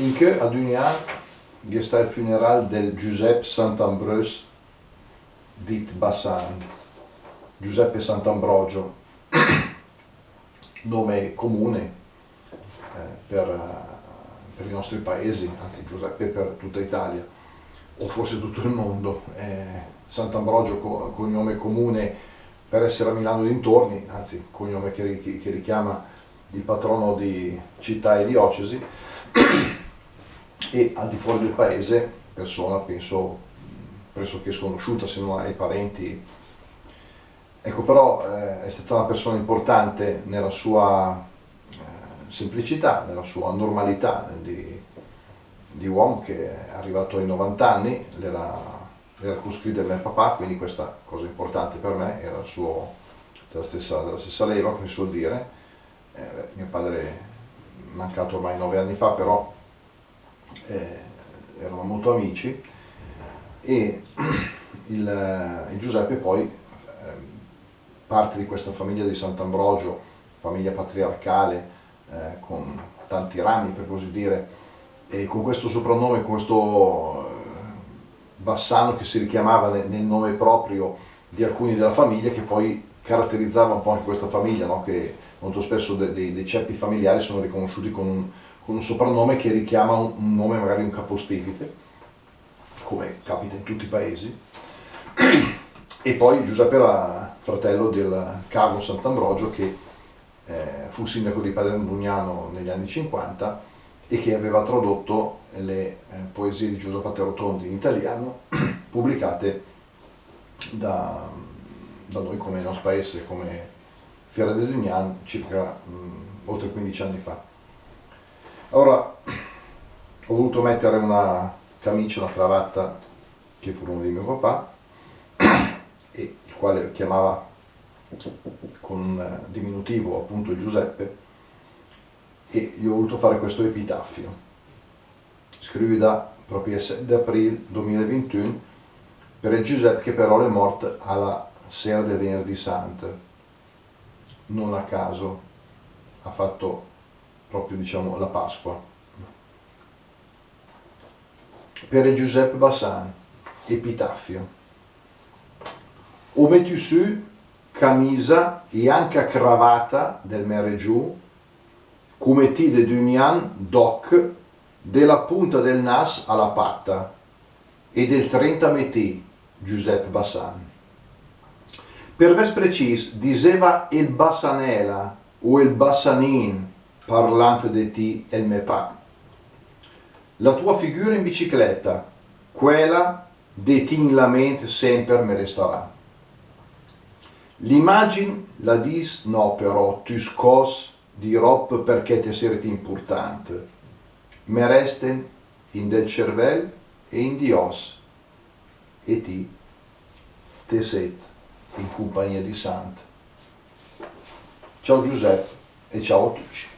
In che ad un anno sta il funeral del Giuseppe Sant'Ambrogio dit Bassan. Giuseppe Sant'Ambrogio, nome comune per i nostri paesi, anzi Giuseppe per tutta Italia, o forse tutto il mondo. Sant'Ambrogio cognome comune per essere a Milano dintorni, anzi cognome che richiama il patrono di città e diocesi, e al di fuori del paese persona penso pressoché sconosciuta se non ai parenti. Ecco, però è stata una persona importante nella sua semplicità, nella sua normalità di uomo che è arrivato ai 90 anni, l'era coscritto del mio papà, quindi questa cosa importante per me, era della stessa leva, come si suol dire. Mio padre è mancato ormai 9 anni fa, però erano molto amici, e il Giuseppe poi parte di questa famiglia di Sant'Ambrogio, famiglia patriarcale, con tanti rami per così dire, e con questo soprannome, con questo Bassano che si richiamava nel nome proprio di alcuni della famiglia, che poi caratterizzava un po' anche questa famiglia, no? Che molto spesso dei ceppi familiari sono riconosciuti con un soprannome che richiama un nome, magari un capostipite, come capita in tutti i paesi. E poi Giuseppe era fratello del Carlo Sant'Ambrogio, che fu sindaco di Padre Andugnano negli anni 50 e che aveva tradotto le poesie di Giuseppate Rotondi in italiano, pubblicate da noi come Nos Paese, come Fiera del Dugnan, circa oltre 15 anni fa. Ora ho voluto mettere una camicia, una cravatta che furono di mio papà, e il quale chiamava con un diminutivo appunto Giuseppe, e gli ho voluto fare questo epitaffio. Scrivida proprio il 7 aprile 2021 per il Giuseppe che però è morto alla sera del venerdì santo. Non a caso ha fatto proprio, diciamo, la Pasqua. Per il Giuseppe Bassan, epitaffio. Ho messo su camisa e anche cravatta del mere giù, come ti de Dunian doc, della punta del nas alla patta, e del 30 metì, Giuseppe Bassan. Per ves precis, diceva il Bassanela o il Bassanin, parlante de ti e il me pa. La tua figura in bicicletta, quella de ti in la mente sempre me resterà. L'immagine la dis no però, tu scos di rob perché te sereti importante. Me resten in del cervel e in di os, e ti te set in compagnia di Sant. Ciao Giuseppe e ciao a tutti.